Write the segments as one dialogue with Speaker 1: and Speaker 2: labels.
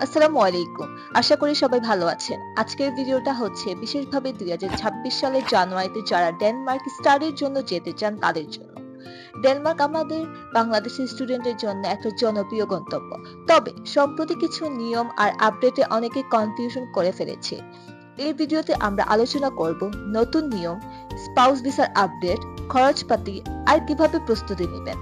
Speaker 1: আসসালামু আলাইকুম। আশা করি সবাই ভালো আছেন। আজকের ভিডিওটা হচ্ছে বিশেষভাবে ২০২৬ সালের জানুয়ারিতে যারা ডেনমার্ক স্টাডির জন্য যেতে চান তাদের জন্য। ডেনমার্ক আমাদের বাংলাদেশি স্টুডেন্টের জন্য একটা জনপ্রিয় গন্তব্য। তবে সম্প্রতি কিছু নিয়ম আর আপডেটে অনেকে কনফিউশন করে ফেলেছে। এই ভিডিওতে আমরা আলোচনা করব নতুন নিয়ম, স্পাউস ভিসার আপডেট, খরচপাতি আর কিভাবে প্রস্তুতি নেবেন।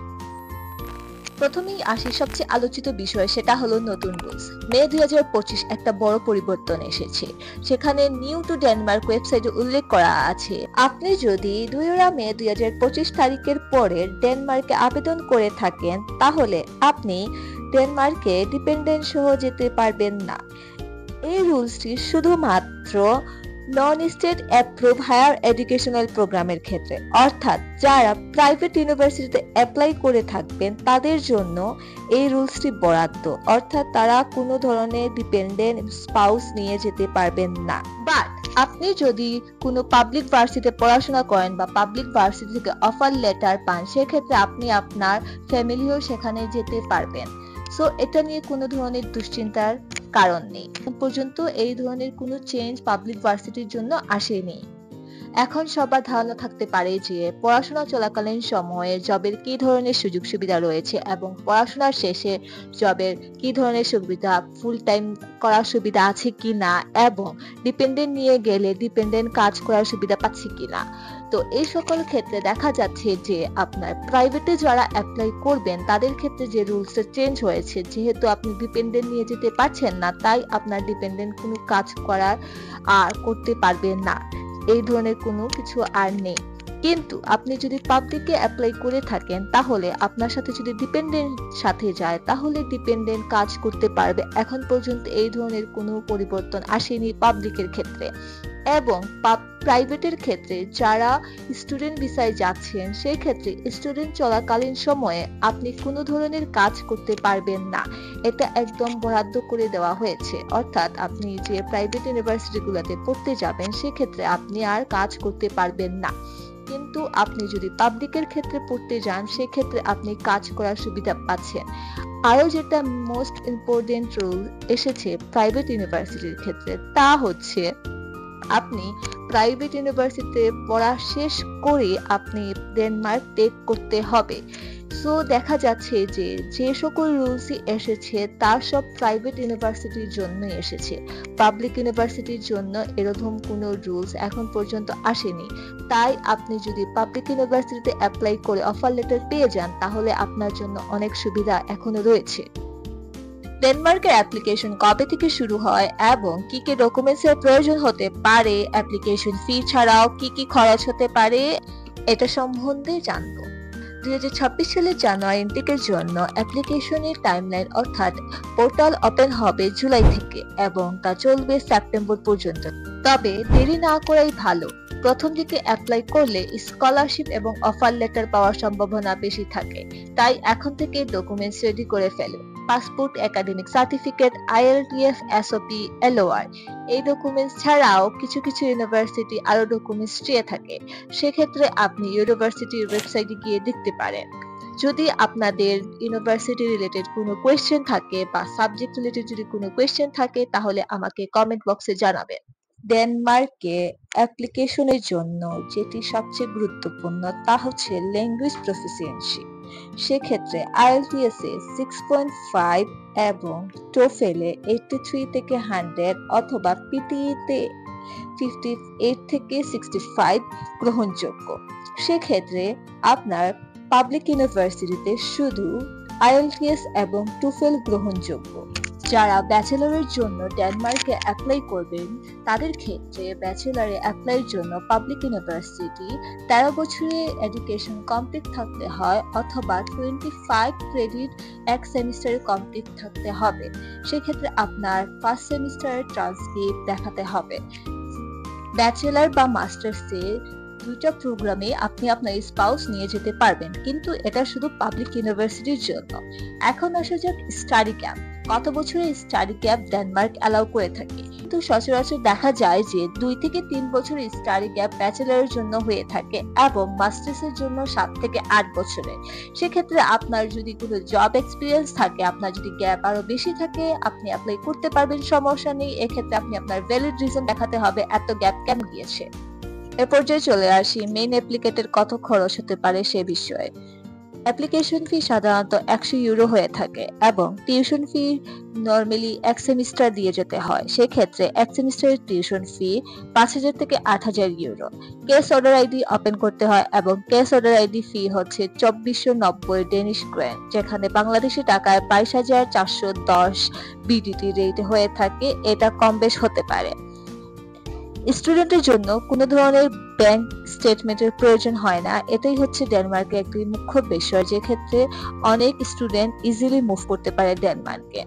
Speaker 1: প্রথমেই আসি সবচেয়ে আলোচিত বিষয়, সেটা হলো নতুন রুলস। মে ২০২৫ একটা বড় পরিবর্তন এসেছে। সেখানে নিউ টু ডেনমার্ক ওয়েবসাইটে উল্লেখ করা আছে, আপনি যদি ২ মে ২০২৫ তারিখের পরে ডেনমার্কে আবেদন করে থাকেন তাহলে আপনি ডেনমার্কে ডিপেন্ডেন্ট সহ যেতে পারবেন না। এই রুলসটি শুধুমাত্র non state approve higher educational প্রোগ্রামের ক্ষেত্রে, অর্থাৎ যারা প্রাইভেট ইউনিভার্সিটিতে অ্যাপ্লাই করে থাকবেন তাদের জন্য এই রুলসটি বরাদ্দ, অর্থাৎ তারা কোনো ধরনের ডিপেন্ডেন্ট স্পাউস নিয়ে যেতে পারবেন না। বাট আপনি যদি কোনো পাবলিক ভার্সিটিতে পড়াশোনা করেন বা পাবলিক ভার্সিটি থেকে অফার লেটার পান, সেক্ষেত্রে আপনি আপনার ফ্যামিলিও সেখানে যেতে পারবেন। সো এটা নিয়ে কোনো ধরনের দুশ্চিন্তার কারণ নেই। এখন পর্যন্ত এই ধরনের কোনো চেঞ্জ পাবলিক ভার্সিটির জন্য আসেনি। এখন সবার ধারণা থাকতে পারে যে পড়াশোনা চলাকালীন সময়ে জবের কি ধরনের সুযোগ সুবিধা রয়েছে এবং পড়াশোনার শেষে জবের কি ধরনের সুবিধা, ফুল টাইম করার সুবিধা আছে কিনা এবং ডিপেন্ডেন্ট নিয়ে গেলে ডিপেন্ডেন্ট কাজ করার সুবিধা পাচ্ছি কিনা। তো এই সকল ক্ষেত্রে দেখা যাচ্ছে যে আপনার প্রাইভেটে যারা অ্যাপ্লাই করবেন তাদের ক্ষেত্রে যে রুলসটা চেঞ্জ হয়েছে, যেহেতু আপনি ডিপেন্ডেন্ট নিয়ে যেতে পারছেন না, তাই আপনার ডিপেন্ডেন্ট কোনো কাজ করার আর করতে পারবেন না। এই ধরনের কোনো কিছু আর নেই। কিন্তু আপনি যদি পাবলিকে অ্যাপ্লাই করে থাকেন তাহলে আপনার সাথে যদি ডিপেন্ডেন্ট সাথে যায় তাহলে ডিপেন্ডেন্ট কাজ করতে পারবে। এখন পর্যন্ত এই ধরনের কোনো পরিবর্তন আসেনি পাবলিকের ক্ষেত্রে। এবং প্রাইভেটের ক্ষেত্রে যারা স্টুডেন্ট ভিসায় যাচ্ছেন সেই ক্ষেত্রে স্টুডেন্ট চলাকালীন সময়ে আপনি কোনো ধরনের কাজ করতে পারবেন না। এটা একদম বরাদ্দ করে দেওয়া হয়েছে, অর্থাৎ আপনি যে প্রাইভেট ইউনিভার্সিটিগুলোতে পড়তে যাবেন সেক্ষেত্রে আপনি আর কাজ করতে পারবেন না। কিন্তু আপনি যদি পাবলিকের ক্ষেত্রে পড়তে যান সেক্ষেত্রে আপনি কাজ করার সুবিধা পাচ্ছেন। আরো যেটা মোস্ট ইম্পর্টেন্ট রুল এসেছে প্রাইভেট ইউনিভার্সিটির ক্ষেত্রে, তা হচ্ছে আপনি প্রাইভেট ইউনিভার্সিটিতে পড়া শেষ করে আপনি ডেনমার্ক টেক করতে হবে। সো দেখা যাচ্ছে যে যে সকল রুলসই এসেছে তার সব প্রাইভেট ইউনিভার্সিটির জন্য এসেছে। পাবলিক ইউনিভার্সিটির জন্য এরকম কোনো রুলস এখন পর্যন্ত আসেনি। তাই আপনি যদি পাবলিক ইউনিভার্সিটিতে অ্যাপ্লাই করে অফার লেটার পেয়ে যান তাহলে আপনার জন্য অনেক সুবিধা এখনো রয়েছে। ডেনমার্কের অ্যাপ্লিকেশন কবে থেকে শুরু হয় এবং কি কি ডকুমেন্টস এর প্রয়োজন হতে পারে, অ্যাপ্লিকেশন ফি ছাড়াও কি কি খরচ হতে পারে, এটা সম্বন্ধে জানবো। ২০২৬ সালের জানুয়ারি ইনটেকের জন্য অ্যাপ্লিকেশনের টাইমলাইন অর্থাৎ পোর্টাল ওপেন হবে জুলাই থেকে এবং তা চলবে সেপ্টেম্বর পর্যন্ত। তবে দেরি না করাই ভালো। প্রথম দিকে অ্যাপ্লাই করলে স্কলারশিপ এবং অফার লেটার পাওয়ার সম্ভাবনা বেশি থাকে। তাই এখন থেকে ডকুমেন্টস রেডি করে ফেলুন। Passport, academic certificate, IELTS, SOP, LOR. এই ডকুমেন্টস ছাড়াও কিছু কিছু ইউনিভার্সিটি আরো ডকুমেন্টস চেয়ে থাকে। সেক্ষেত্রে আপনি ইউনিভার্সিটির ওয়েবসাইটে গিয়ে দেখতে পারেন। যদি আপনাদের ইউনিভার্সিটি রিলেটেড কোনো কোয়েশ্চেন থাকে বা সাবজেক্ট রিলেটেড যদি কোনো কোয়েশ্চেন থাকে তাহলে আমাকে কমেন্ট বক্সে জানাবেন। ডেনমার্কে অ্যাপ্লিকেশনের জন্য যেটি সবচেয়ে গুরুত্বপূর্ণ তা হচ্ছে ল্যাঙ্গুয়েজ প্রফিসিয়েন্সি। সেক্ষেত্রে আইএলটিএস এ 6.5 এবং টোফেলে 83 থেকে 100 অথবা পিটিই তে 58 থেকে 65 গ্রহণযোগ্য। সেক্ষেত্রে আপনার পাবলিক ইউনিভার্সিটিতে শুধু আইএলটিএস এবং টোফেল গ্রহণযোগ্য। যারা ব্যাচেলরের জন্য ডেনমার্কে অ্যাপ্লাই করবেন তাদের ক্ষেত্রে ব্যাচেলরে অ্যাপ্লাইয়ের জন্য পাবলিক ইউনিভার্সিটি 13 বছরের এডুকেশন কমপ্লিট থাকতে হয় অথবা 25 ক্রেডিট এক সেমিস্টারে কমপ্লিট থাকতে হবে। সেক্ষেত্রে আপনার ফার্স্ট সেমিস্টারের ট্রান্সক্রিপ্ট দেখাতে হবে। ব্যাচেলর বা মাস্টার্সে দুইটা প্রোগ্রামে আপনি আপনার স্পাউস নিয়ে যেতে পারবেন, কিন্তু এটা শুধু পাবলিক ইউনিভার্সিটির জন্য। এখন আসা যাক স্টাডি ক্যাম্প। কত বছরের স্টাডি ক্যাম্প ডেনমার্ক অ্যালাউ করে থাকে? কিন্তু সচরাচর দেখা যায় যে 2 থেকে 3 বছরের স্টাডি গ্যাপ ব্যাচেলরের জন্য হয়ে থাকে এবং মাস্টার্সের জন্য 7 থেকে 8 বছরের। সেক্ষেত্রে আপনার যদি কোনো জব এক্সপিরিয়েন্স থাকে, আপনার যদি গ্যাপ আরো বেশি থাকে, আপনি অ্যাপ্লাই করতে পারবেন, সমস্যা নেই। এক্ষেত্রে আপনি আপনার ভ্যালিড রিজন দেখাতে হবে এত গ্যাপ কেন গিয়েছে। এ পর্যায়ে চলে আসি মেইন অ্যাপ্লিকেটের কত খরচ হতে পারে সে বিষয়ে। অ্যাপ্লিকেশন ফি সাধারণত 100 ইউরো হয়ে থাকে এবং টিউশন ফি নরমালি 1 সেমিস্টার দিয়ে যেতে হয়। সেক্ষেত্রে 1 সেমিস্টারের টিউশন ফি 5000 থেকে 8000 euro. Case order ID open করতে হয় এবং কেস অর্ডার আইডি ফি হচ্ছে 2490 ডেনিশ ক্রোন, যেখানে বাংলাদেশি টাকায় 22410 বিডিটি রেট হয়ে থাকে। এটা কম বেশ হতে পারে। স্টুডেন্টের জন্য কোনো ধরনের ব্যাংক স্টেটমেন্টের প্রয়োজন হয় না। এটাই হচ্ছে ডেনমার্কের একটি মুখ্য বিষয়, যে ক্ষেত্রে অনেক স্টুডেন্ট ইজিলি মুভ করতে পারে ডেনমার্কে।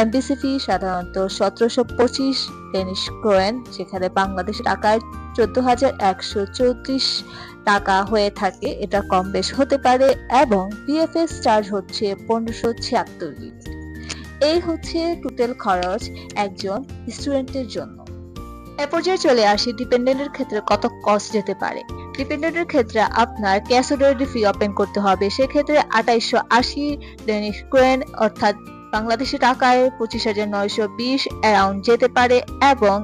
Speaker 1: এমবিসি ফি সাধারণত 1725 ডেনিশ ক্রোন, যেখানে বাংলাদেশ টাকায় 14134 টাকা হয়ে থাকে। এটা কম বেশ হতে পারে এবং বিএফএস চার্জ হচ্ছে 1576 ইউরো। এই হচ্ছে টোটাল খরচ একজন স্টুডেন্টের জন্য। এ পর্যায়ে চলে আসি ডিপেন্ডেন্টের ক্ষেত্রে কত কস্ট যেতে পারে। ডিপেন্ডেন্টের ক্ষেত্রে আপনার ক্যাশ অর্ডার ফি ওপেন করতে হবে। সেক্ষেত্রে 2880 ডেনিশ ক্রোন অর্থাৎ বাংলাদেশি টাকায় 25920 অ্যারাউন্ড যেতে পারে এবং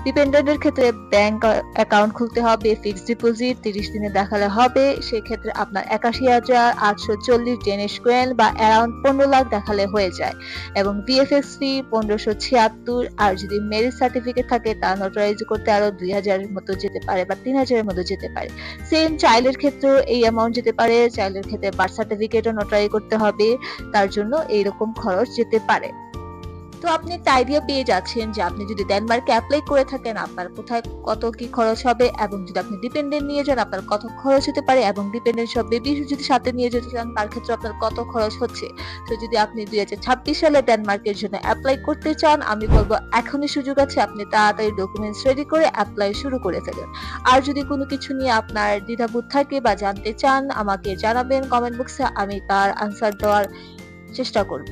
Speaker 1: ডিপেন্ডেন্টের ক্ষেত্রে ব্যাংক অ্যাকাউন্ট খুলতে হবে, ফিক্সড ডিপোজিট 30 দিনে দেখালে হবে। সেক্ষেত্রে আপনার 81840 ডেনিশ ক্রোন বা অ্যারাউন্ড 15 লাখ দেখালে হয়ে যায় এবং বিএফএক্স ফি 1576। আর যদি মেরিট সার্টিফিকেট থাকে তা নোটারাইজ করতে আরো 2000 এর মতো যেতে পারে বা 3000 এর মতো যেতে পারে। সেম চাইল্ডের ক্ষেত্রেও এই অ্যামাউন্ট যেতে পারে। চাইল্ডের ক্ষেত্রে বার্থ সার্টিফিকেটও নোটারি করতে হবে, তার জন্য এইরকম খরচ যেতে পারে। তো আপনি একটা আইডিয়া পেয়ে যাচ্ছেন যে আপনি যদি ডেনমার্কে অ্যাপ্লাই করে থাকেন আপনার কোথায় কত কি খরচ হবে, এবং যদি আপনি ডিপেন্ডেন্ট নিয়ে যান আপনার কত খরচ হতে পারে, এবং ডিপেন্ডেন্ট সব বেবি যদি সাথে নিয়ে যেতে চান তার ক্ষেত্রে আপনার কত খরচ হচ্ছে। তো যদি আপনি 2026 সালে ডেনমার্কের জন্য অ্যাপ্লাই করতে চান, আমি বলবো এখনই সুযোগ আছে, আপনি তাড়াতাড়ি ডকুমেন্টস রেডি করে অ্যাপ্লাই শুরু করে ফেলুন। আর যদি কোনো কিছু নিয়ে আপনার দ্বিধাবোধ থাকে বা জানতে চান আমাকে জানাবেন কমেন্ট বক্সে, আমি তার আনসার দেওয়ার চেষ্টা করব।